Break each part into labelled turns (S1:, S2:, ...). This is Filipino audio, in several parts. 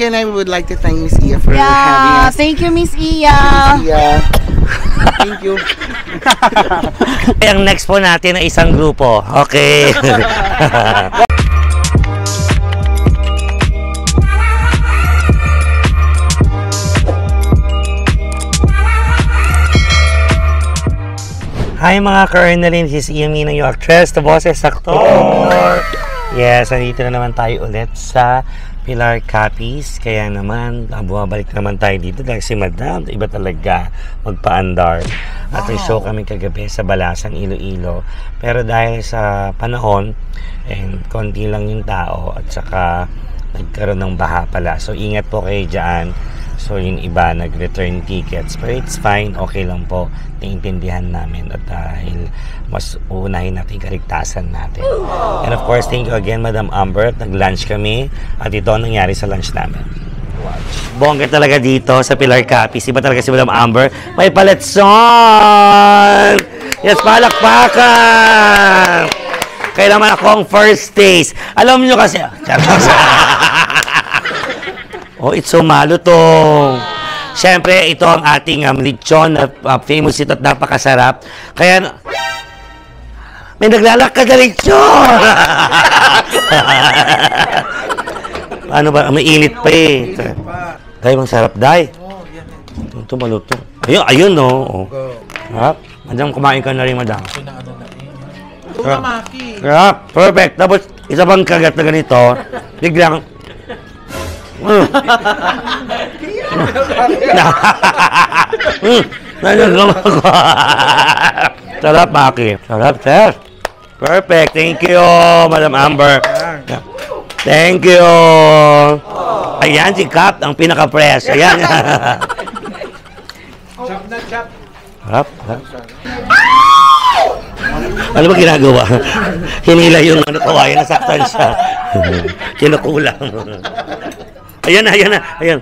S1: And I would like to thank Miss Iya for having us.
S2: Thank you, Miss Iya.
S1: Thank you.
S3: Ang next po natin ay isang grupo. Okay. Hi mga Colonelin, this is Iami ng York Tres, the boses aktor. Yes, nandito na naman tayo ulit sa Pilar Capiz. Kaya naman, bumabalik naman tayo dito dahil si Madam, iba talaga magpaandar. At show kami kagabi sa Balasan, Iloilo. Pero dahil sa panahon, konti lang yung tao at saka nagkaroon ng baha pala. So ingat po kayo dyan. So yung iba nag-return tickets, but it's fine, okay lang po, naiintindihan namin at dahil mas uunahin natin kaligtasan natin. And of course, thank you again Madam Amber, nag-lunch kami at ito ang nangyari sa lunch namin. Bongga talaga dito sa Pilar Capiz, iba talaga si Madam Amber, may paletson! Yes, palakpakan! Kaya naman ako ang first taste. Alam nyo kasi, oh, it's so malutong. Siyempre, ito ang ating lechon na famous ito at napakasarap. Kaya, may naglalakad na lechon! Ano ba? May init pa eh. Day, ang sarap, Day. Ito malutong. Ayun, no. Sarap. Madam, kumain ka na rin, Madam. Sarap. Perfect. Tapos, isa pang kagat na ganito, biglang, sarap, Maki. Sarap, sir. Perfect. Thank you, Madam Amber. Thank you. Ayan, si Cap, ang pinaka-fresh. Ayan.
S4: Chop na chop.
S3: Sarap. Ano ba ginagawa? Hinila yung kawayan, nasaktan siya. Kinukulang. Ayan na. Ayan. Ayan.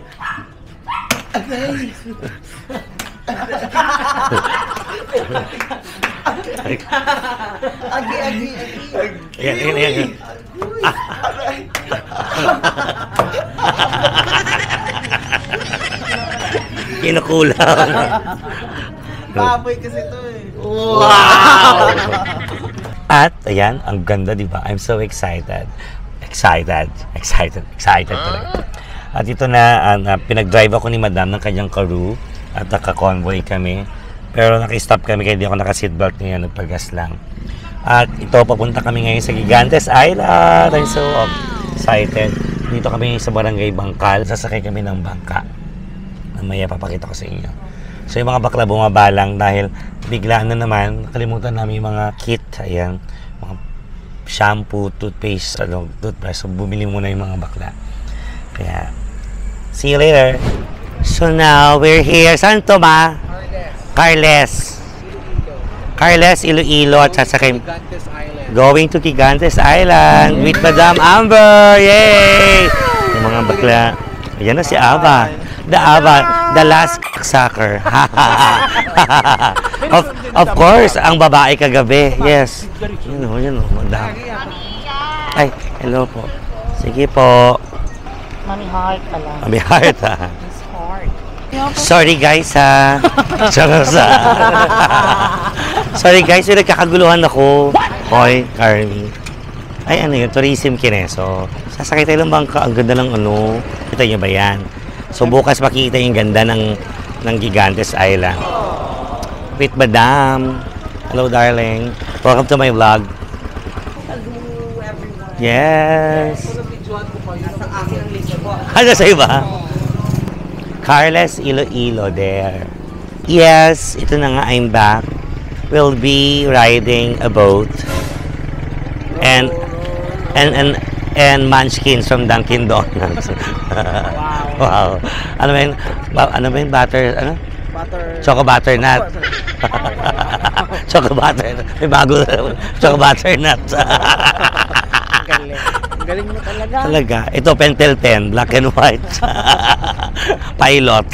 S3: Kinukulang.
S1: Baboy kasi ito eh.
S3: Wow! At, ayan, ang ganda, di ba? I'm so excited. Excited talaga. At ito na, pinag-drive ako ni Madam ng kanyang crew at naka-convoy kami. Pero naki-stop kami kaya di ako naka-seatbelt ngayon, nagpagas lang. At ito, papunta kami ngayon sa Gigantes Island. I'm so excited. Dito kami sa Barangay Bangkal. Sasakay kami ng bangka. Mamaya papakita ko sa inyo. So yung mga bakla bumabalang dahil biglaan na naman, nakalimutan namin yung mga kit. Ayan, mga shampoo, toothpaste, toothbrush. So bumili muna yung mga bakla. Kaya, see you later. So now, we're here. Saan to, Ma? Carles, Iloilo at sasakay. Going to Gigantes Island with Madam Amber. Yay! Yung mga bakla. Ayan na si Ava. The last sucker. of course, ang babae kagabi. Yes. Yun o, Madam. Ay, hello po. Sige po.
S2: Mami Heart pala.
S3: Mami Heart, ha?
S2: Miss Heart.
S3: Sorry guys, ha? Sorry guys, may nagkakaguluhan ako. Hoy, Carmi. Ay, ano yun? Tourism Kineso. Sasakay tayo ng bangka. Ang ganda ng ano. Kita niyo ba yan? So bukas makikita yung ganda ng Gigantes Island. With Madam. Hello darling. Welcome to my vlog.
S5: Hello everyone.
S3: Yes.
S5: Nasa akin ang list ko.
S3: Ano sa iba? Carles, Iloilo there. Yes, ito na nga, I'm back. We'll be riding a boat. And munchkins from Dunkin' Donuts. Wow. Ano ba yung butter? Ano? Choco butternut. Choco butternut. May bago na. Choco butternut.
S2: Galing mo talaga.
S3: Talaga. Ito, Pentel Pen. Black and white. Pilot.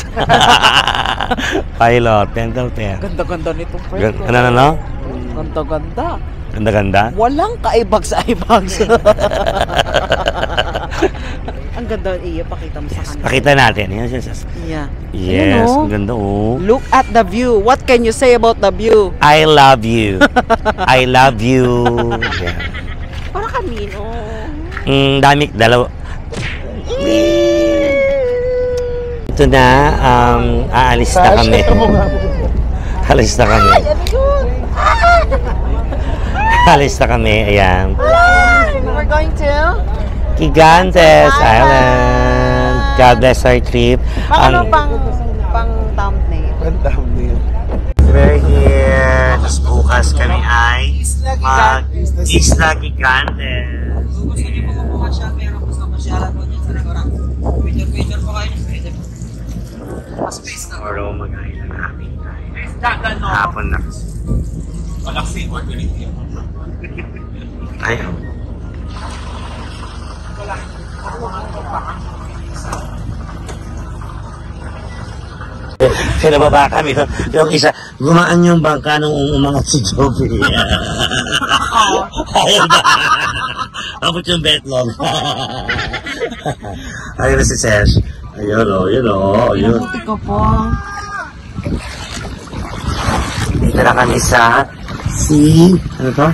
S3: Pentel Pen.
S2: Ganda-ganda nitong friend ko.
S3: Ano?
S2: Ganda-ganda.
S3: Ganda-ganda?
S2: Walang kaibag sa ibags.
S5: Ang ganda, Iya. Pakita mo sa kanila.
S3: Pakita natin. Yes, yes, yes.
S5: Yeah.
S3: Yes,
S5: Ayun, oh.
S3: ang ganda oh.
S5: Look at the view. What can you say about the view?
S3: I love you. I love you. Yeah.
S5: Para kanino?
S3: Dalawa. Ito na, aalis na kami. Alis na kami. Alis na kami, ayan.
S5: We're going to?
S3: Gigantes Island. God bless our trip.
S5: Ano pang thumbnail?
S3: We're here. Tapos bukas kami ay Isla Gigantes.
S5: Kung gusto niyo po pumasyal, meron po sa pasyalan po dyan sa restaurant. Picture po kayo. Space na.
S3: Tomorrow mag-island hopping tayo. Hapon na. Ayaw. Pinababa kami. Yung isa, gumaan yung bangka nung umangat si Joby. Ayun na. Abot yung betlog. Ayun na si Sesh. Ayun o, yun o.
S5: Buti ko po.
S3: Dito na kami sa ano to?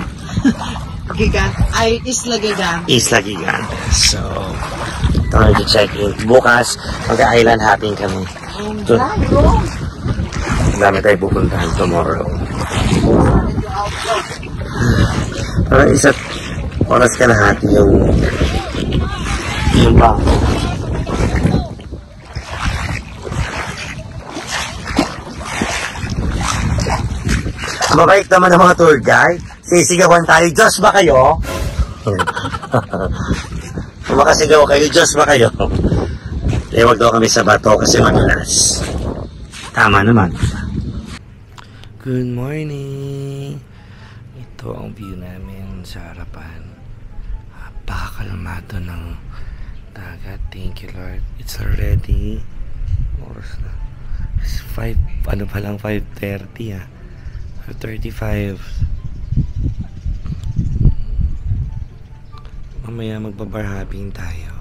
S5: Isla Gigantes.
S3: Isla Gigantes. So, time to check in. Bukas, mag-island hopping kami. Ang dami tayo pupuntahan tomorrow. Parang isa't oras ka lahati yung bangko. Mabait naman ang mga tour guide. Sisigawan tayo, Diyos ba kayo? Kung makasigaw kayo, Diyos ba kayo? Huwag daw kami sa bato kasi madulas. Tama naman. Good morning. Ito ang view namin sa harapan. Napakakalmado ng dagat. Thank you, Lord. It's already oras na. It's 5, ano pa lang, 5:30 ah. 5:35. Mamaya magbabar hopping tayo.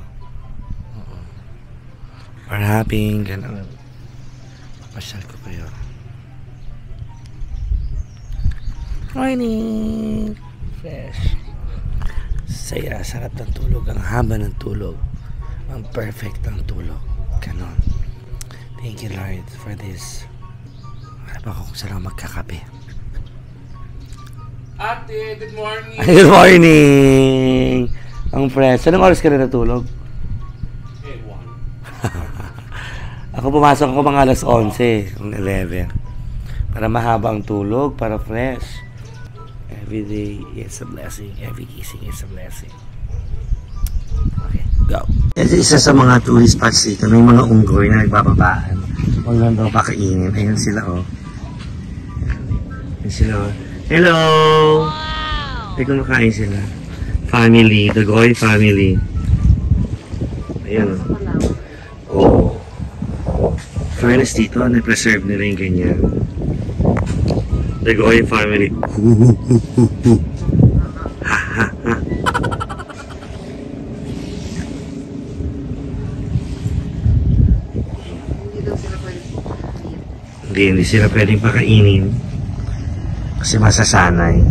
S3: Bar hopping, gano'n. Pasyal ko kayo. Morning! Fresh. Saya, sarap ng tulog. Ang haba ng tulog. Ang perfect ng tulog. Ganon. Thank you, Lord, for this. Harap ako kung saan ako magkakape.
S2: Ate, good morning.
S3: Good morning! Ang fresh. Anong oras ka na natulog? Ako pumasok ako mga alas 11, 11. Para mahaba ang tulog, para fresh. Every day is a blessing. Every kissing is a blessing. Okay, go. Ito isa sa mga tourist spots dito. May mga unggoy na nagbababaan. Huwag lang daw pakainin. Ayun sila, oh. Ayun sila, oh. Hello! Wow! Ay, kumakain sila. Family. Dagoy family. Ayun, oh. Oh. Fairness dito, na-preserve nila yung ganyan. Dagoy family. Ha ha ha. Hindi sila pwedeng pakainin. Kasi masasanay.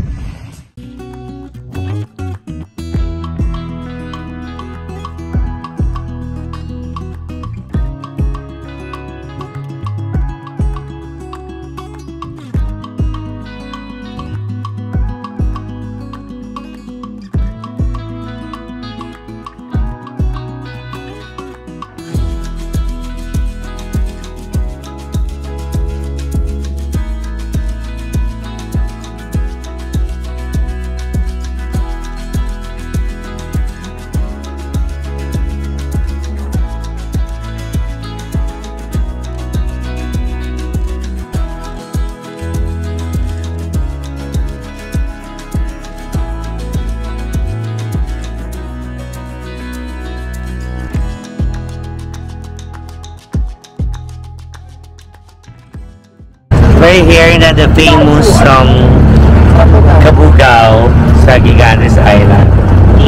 S3: We're here na the famous Cabugao sa Gigantes Island.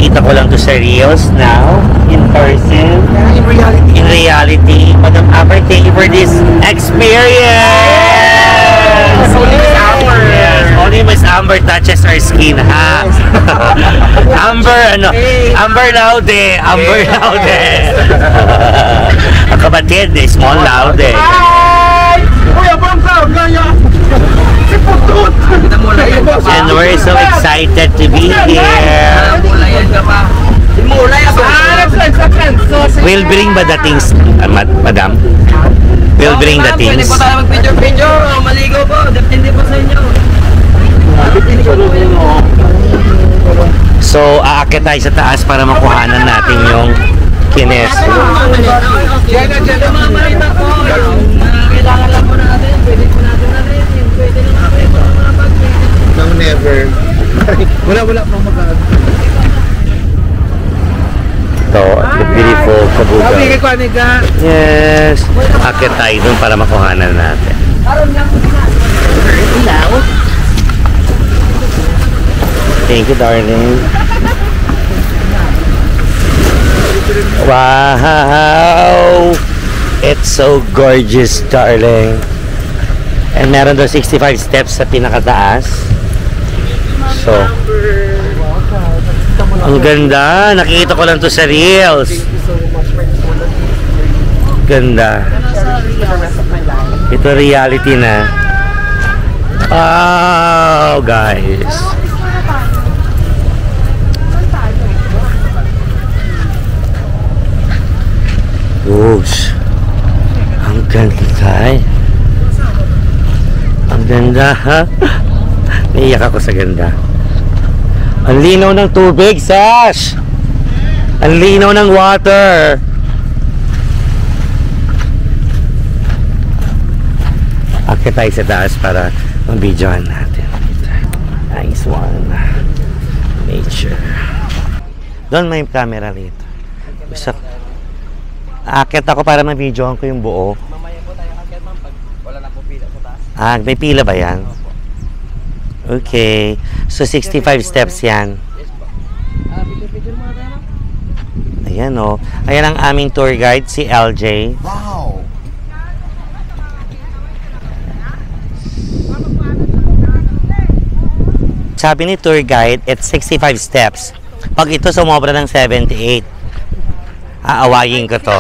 S3: nakikita ko lang to sa Reels now, in person. In reality. Madam Amber, thank you for this experience!
S1: Only Miss Amber.
S3: Yes, only Miss Amber touches our skin, ha? Amber, Amber Laude. Amber Laude. Ang kapatid, small Laude.
S5: Kita mo lang yan ka pa.
S3: And we're so excited to be here.
S5: Mula yan ka pa. Mula yan pa.
S3: We'll bring ba the things, madam? We'll bring the
S5: Pwede
S3: things.
S5: po tayo mag-picture-picture. Maligo po. Depende po sa inyo.
S3: So, aakit tayo sa taas para makuhanan natin yung kines.
S5: Mga malita po. Kailangan lang po natin. Pwede po natin natin. Pwede na natin po mga pag.
S1: No, never. Wala pang magkakaroon.
S3: Ito, the beautiful kabugaw. Yes. Aakit tayo dun para makuhanan natin. Thank you, darling. Wow! It's so gorgeous, darling. And meron doon 65 steps sa pinakataas. So, ang ganda. Nakikita ko lang to sa Reels. Ganda. Ito reality na. Wow, guys. Oops. Ang ganda eh. Ang ganda ha. Naiyak ako sa ganda. Ang linaw ng tubig, Sash! Ang linaw ng water! Akit tayo sa taas para mabidyohan natin. Nice one. Nature. Doon may camera rito. Gusto akit ako para mabidyohan ko yung buo.
S5: Mamaya po tayo akit ma'am pag wala na po pila sa taas.
S3: Ah, may pila ba yan? Okay. So, 65 steps yan.
S5: Yes po. Picture muna tayo ma'am.
S3: Ayan o. Ayan ang aming tour guide, si LJ.
S1: Wow.
S3: Sabi ni tour guide, it's 65 steps. Pag ito sumobra ng 78, aawayin ko to.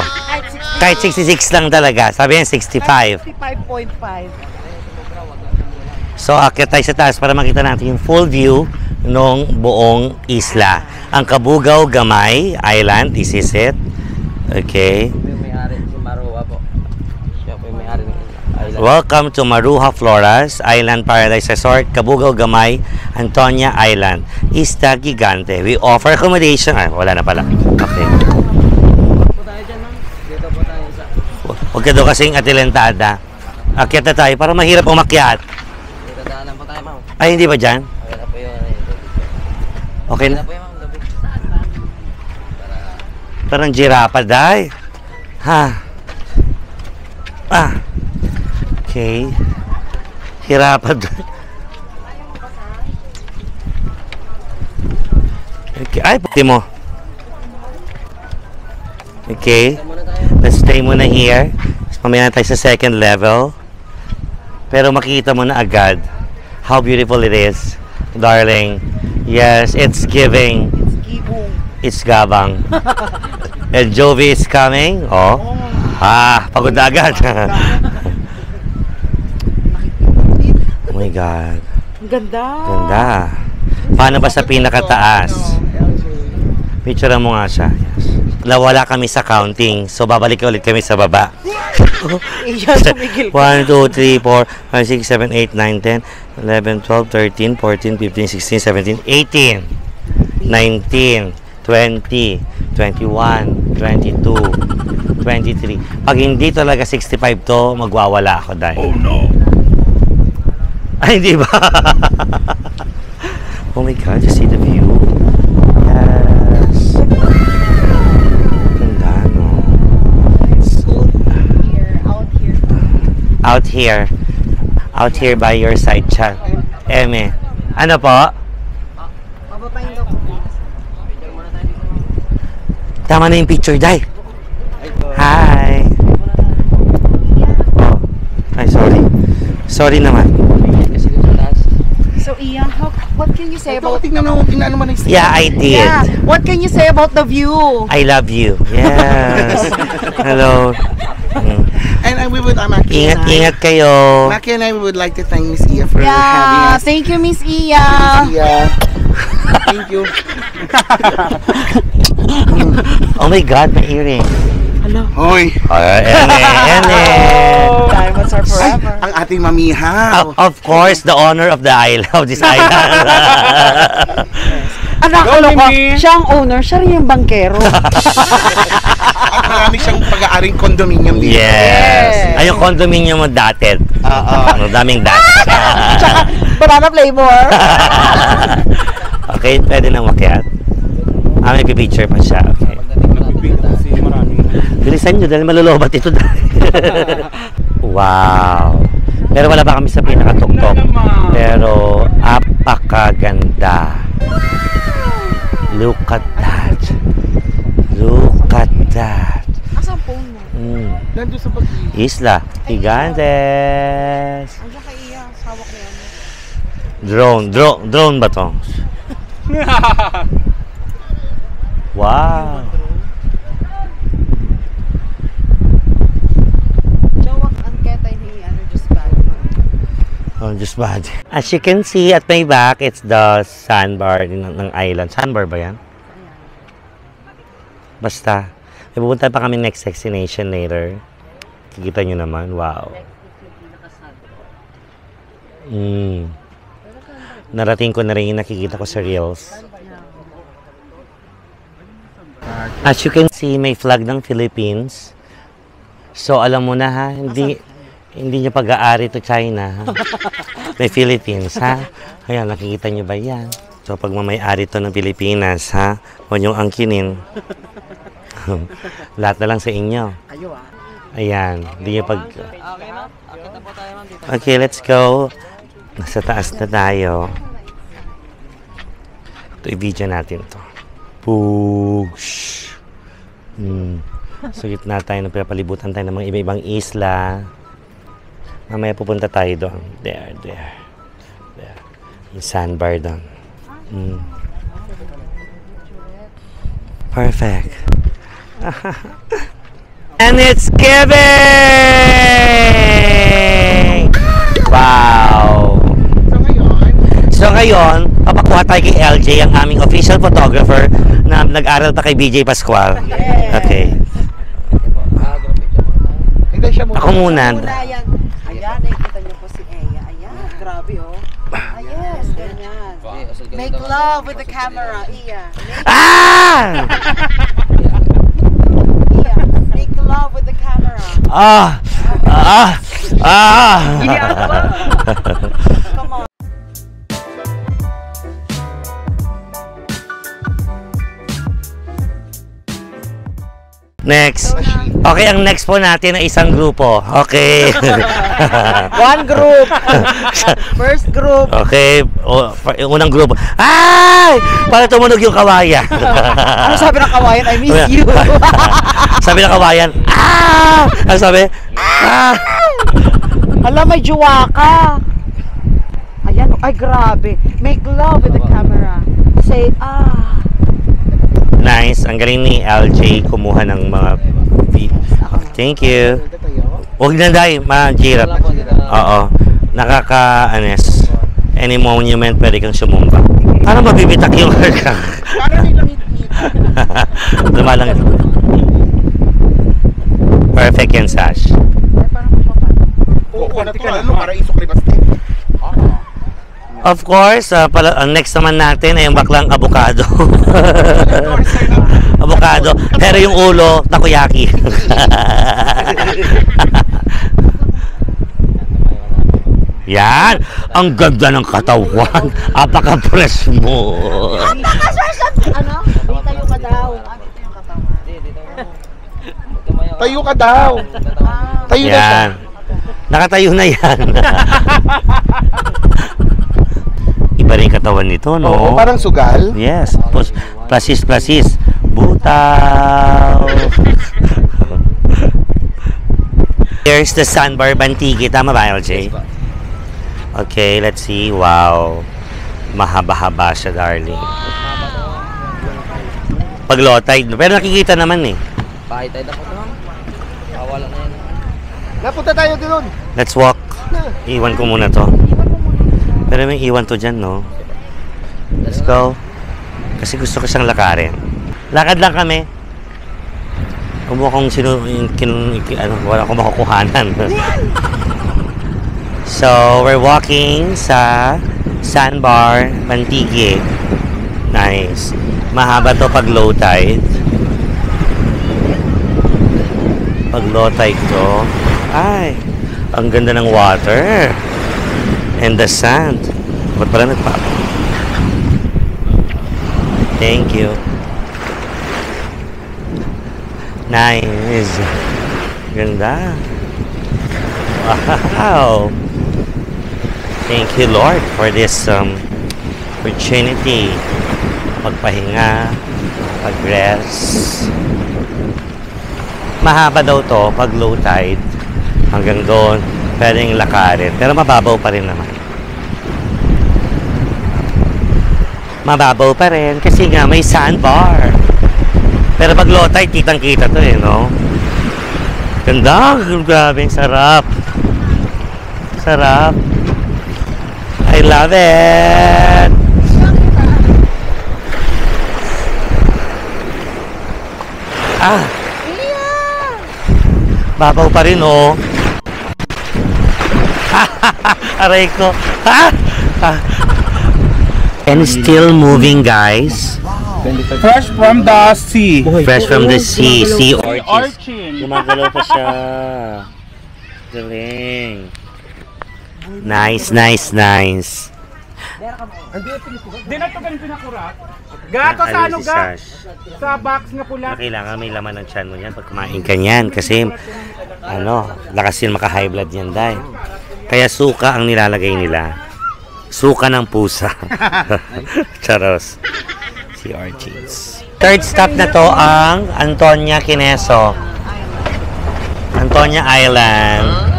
S3: Kahit 66 lang talaga. Sabi niya 65.
S2: 65.5.
S3: So, akit tayo sa taas para makita natin yung full view ng buong isla. Ang Kabugaw Gamay Island, this is it. Okay.
S5: Yung may-ari si Maruha po. Siya po yung may-ari ng island.
S3: Welcome to Maruha Floras Island Paradise Resort, Kabugaw Gamay, Antonia Island, Isla Gigante. We offer accommodation. Ah, wala na pala. Okay.
S5: Po tayo dyan ma'am. Dito po tayo sa...
S3: Huwag ka daw kasing atilentada. Akyat na tayo para mahirap umakyat.
S5: Dito daanan po tayo ma'am.
S3: Ay, hindi ba dyan?
S5: Okay na po yun.
S3: Okay na.
S5: po yun ma'am. Lubid.
S3: Parang giraffe, day. Ha? Ah. Okay. Hirapan doon. Okay. Ay, puti mo. Okay. Let's stay muna here. Mamaya na tayo sa second level. Pero makikita mo na agad how beautiful it is, darling. Yes, it's giving. It's gabang. And Jovi is coming. Oh. Ah, pagod na agad. Oh my God.
S2: Ang ganda.
S3: Ganda. Paano ba sa pinakataas? Picture mo nga siya. Yes. Nawala kami sa counting. So, babalik ulit kami sa baba.
S2: Iyan, tumigil
S3: 1, 2, 3, 4, 5, 6, 7, 8, 9, 10, 11, 12, 13, 14, 15, 16, 17, 18, 19, 20, 21, 22, 23. Pag hindi talaga 65 to, magwawala ako dahil. Oh no! Ay, hindi ba? Oh my God, just see the view. Yes. Ganda, no? Out here. Out here by your side, chat. Eme. Ano po?
S5: Papapahin daw po. Picture muna tayo
S3: Tama na yung picture, Day. Hi. Oh. Ay, sorry. Sorry naman.
S2: So, Ian, what can you say about...
S1: Tingnan mo naman yung
S3: Yeah, I did.
S2: Yeah, what can you say about the view?
S3: I love you. Yes. Hello.
S1: And we would, Maki and I,
S3: Ingat kayo.
S1: Maki and I would like to thank Miss Iya for having
S2: Yeah,
S1: us.
S2: thank you, Miss Iya.
S1: Yeah. Thank you.
S3: Oh my God, my earring.
S1: Hoy,
S3: Ene.
S2: Diamonds are forever.
S1: ang ating mamiha.
S3: Of course, the honor of the island, of this island.
S2: Anak ko, siya ang owner, siya rin yung bankero.
S1: At marami siyang pag-aaring condominium dito.
S3: Yes. Ay, yung condominium mo dated. Ang daming dated.
S2: Tsaka, banana flavor.
S3: Okay, pwede nang makiat. May pipicture pa siya. Okay. Bilisan nyo dahil malulobat ito dahil. Wow. Pero wala pa kami sa pinakatuktok. Pero apakaganda. Look at that. Look at that.
S2: Asan phone mo?
S1: Nandun sa pag
S3: Isla Gigantes.
S2: Andiyan kay Iya, hawak niya.
S3: Drone ba to? Wow.
S2: Jawak ang ketay ni ano, just bad.
S3: Oh, just bad. As you can see at my back, it's the sandbar ng island. Sandbar ba yan? Basta. May pupunta pa kami next destination later. Kikita nyo naman. Wow. Narating ko na rin yung nakikita ko sa reels. As you can see, may flag ng Philippines. So, alam mo na ha, hindi niya pag-aari to China. Ha? May Philippines, ha? Ayan, nakikita niyo ba yan? So, pag mamay-ari to ng Pilipinas, ha? Huwag niyong angkinin. Lahat na lang sa inyo.
S2: Kayo
S3: Ayan, hindi niya pag...
S5: Okay, ma'am. Akit na po tayo, ma'am. Dito.
S3: Okay, let's go. Nasa taas na tayo. Ito, i-video natin to. Push. So, gitna tayo, napapalibutan tayo ng mga iba-ibang isla. Mamaya pupunta tayo doon. There. Yung sandbar doon. Perfect. And it's giving! Wow! So ngayon, papakuha tayo kay LJ, ang aming official photographer na nag-aral pa kay BJ Pascual. Okay.
S1: Hindi siya muna.
S3: Ako muna.
S2: Ayan, nakikita niyo po si Eya. Ayan, grabe oh. Yes, ganyan. Make love with the camera, Iya.
S3: Ah!
S2: Iya, make love with the camera. Come on.
S3: Next. Okay, ang next po natin ay isang grupo. Okay.
S2: One group. First group.
S3: Okay. Unang grupo. Ay! Para tumunog yung kawayan.
S2: Ano sabi ng kawayan? I miss you.
S3: Sabi ng kawayan, ah! Ano sabi? Ah!
S2: Hala, may juwa ka. Ayan, ay grabe. Make love with the camera. Say, ah.
S3: Nice. Ang galing ni LJ kumuha ng mga Thank you. Huwag na dahil, ma-girap. Oo. Nakaka-anes. Any monument, pwede kang sumumba. Parang mabibitak yung hair ka.
S1: Parang may langit-ngit.
S3: Lumalangit. Perfect yan, Sash.
S1: Oo, ano to? Ano? Para isok libastik.
S3: Of course, ang next naman natin ay yung baklang avocado. Avocado. Pero yung ulo, takoyaki. Yan. Ang ganda ng katawan. Apaka-fresh mo.
S2: Ano? Tayo ka daw.
S1: Tayo ka daw. Tayo na siya.
S3: Yan. Nakatayo na yan. Iba rin katawan nito, no?
S1: Oo, parang sugal.
S3: Yes. Plasis. Buti. Tao! Here's the Sandbar Bantigi. Tama ba, LJ? Okay, let's see. Wow. Mahaba-haba siya, darling. Pag low tide. Pero nakikita naman eh.
S5: High tide ako to. Wala na yan.
S1: Napunta tayo doon.
S3: Let's walk. Iwan ko muna to. Pero may iwan to dyan, no? Let's go. Kasi gusto ko siyang lakarin. Lakad lang kami. Huwag mo akong wala akong makukuhanan. So, we're walking sa Sandbar Bantigi. Nice. Mahaba to pag low tide. Pag low tide to, ay, ang ganda ng water. And the sand. Ba't pala nagpapa? Thank you. Nice. Ganda. Wow. Thank you, Lord, for this opportunity. Pagpahinga, pag-rest. Mahaba daw to pag low tide. Hanggang doon, pwedeng lakarin. Pero mababaw pa rin naman. Mababaw pa rin kasi nga may sandbar. Pero pag low tide, kitang-kita to eh, no? Ganda! Grabe, sarap. Sarap. I love it! Ah! Babaw pa rin, oh. Aray ko. And still moving, guys.
S1: Fresh from the sea.
S3: Fresh from the sea. Sea orchids.
S1: Orchid.
S3: Gumagalaw pa siya. Galing. Nice, nice, nice.
S1: Di na ito ganun pinakurat. Gato sa ano
S3: si
S1: ga?
S3: Sash.
S1: Sa box nga pula.
S3: Kailangan may laman ng tiyan mo yan pag kumain ka niyan. Kasi, lakas yun maka-high blood yan, dahil. Kaya suka ang nilalagay nila. Suka ng pusa. Charos. Si orchids. Third stop na to ang Antonia Quineso. Antonia Island.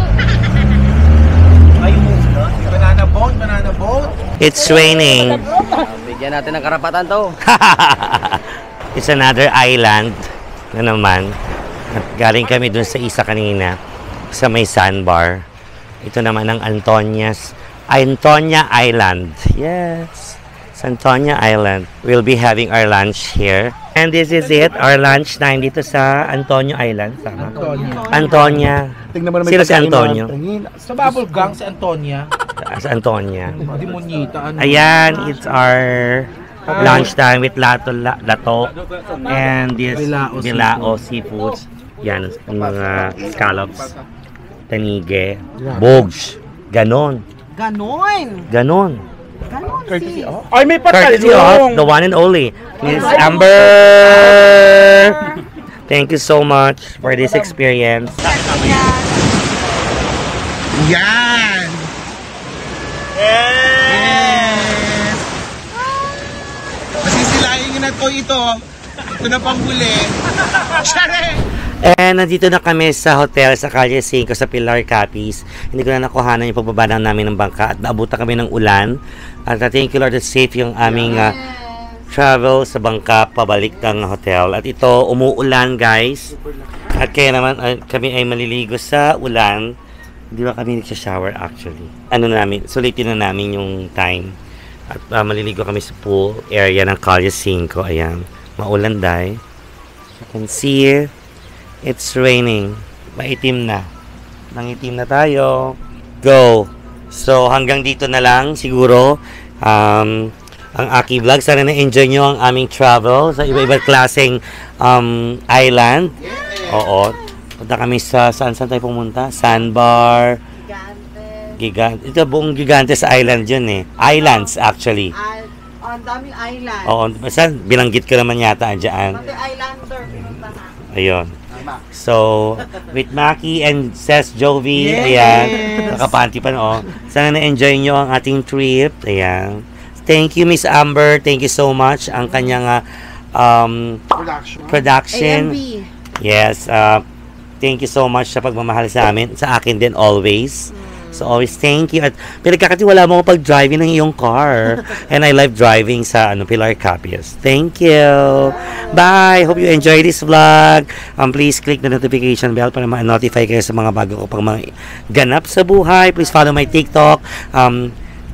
S1: Banana boat.
S3: It's raining.
S5: Bigyan natin ng karapatan to.
S3: It's another island na naman. At galing kami dun sa isa kanina sa may sandbar. Ito naman ang Antonia Island. Yes. Antonia Island. We'll be having our lunch here. And this is it, our lunch time dito sa Antonio Island. Tama? Antonia. Sino si Antonio?
S1: Sa Bubble Gang, si Antonia.
S3: Sa Antonia.
S1: Dimonita.
S3: Ayan, it's our lunch time with lato and this bilao seafoods. Yan, ang mga scallops, tanige, bogs. Ganon.
S2: Ganon.
S3: Ganon.
S2: Ganon si.
S1: Ay, may
S3: Courtesy of
S1: patalong.
S3: the one and only Miss Amber. Thank you so much for this experience.
S1: Yan! Yes! Masisilayin nyo na to ito. Ito na pang huli. Share!
S3: And nandito na kami sa hotel sa Calle 5 sa Pilar Capiz. Hindi ko na nakuhanan yung pagbaba namin ng bangka at naabutan kami ng ulan. At thank you Lord, safe yung aming travel sa bangka pabalik ng hotel. At ito, umuulan guys. At kaya naman kami ay maliligo sa ulan. Hindi ba kami nagsha-shower actually? Sulitin na namin yung time. At maliligo kami sa pool area ng Calle 5. Ayan, maulan dahil. You can see it's raining. Maitim na. Nangitim na tayo. Go! So, hanggang dito na lang siguro ang aking vlog. Sana na-enjoy nyo ang aming travel sa iba-ibang klaseng island. Oo. Punta kami saan tayo pumunta? Sandbar. Gigante. Ito buong Gigantes Island yun eh. Islands actually.
S2: Ang daming island.
S3: Oo. Basta binanggit ko naman yata dyan.
S2: Pati islander pinunta na.
S3: Ayun. So, with Maki and Ses Jovi, ayan, nakapanty pa no. Sana na-enjoy nyo ang ating trip. Ayan. Thank you, Miss Amber. Thank you so much. Ang kanyang production.
S2: AMB.
S3: Yes, thank you so much sa pagmamahal sa amin, sa akin din always. So always thank you. At pinagkakatiwala mo ako pag-driving ng iyong car. And I love driving sa Pilar Capias. Thank you. Bye. Hope you enjoy this vlog. Please click the notification bell para ma-notify kayo sa mga bago ko pang mga ganap sa buhay. Please follow my TikTok,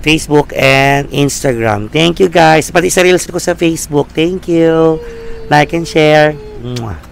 S3: Facebook, and Instagram. Thank you guys. Pati sa reels ko sa Facebook. Thank you. Like and share. Mwah.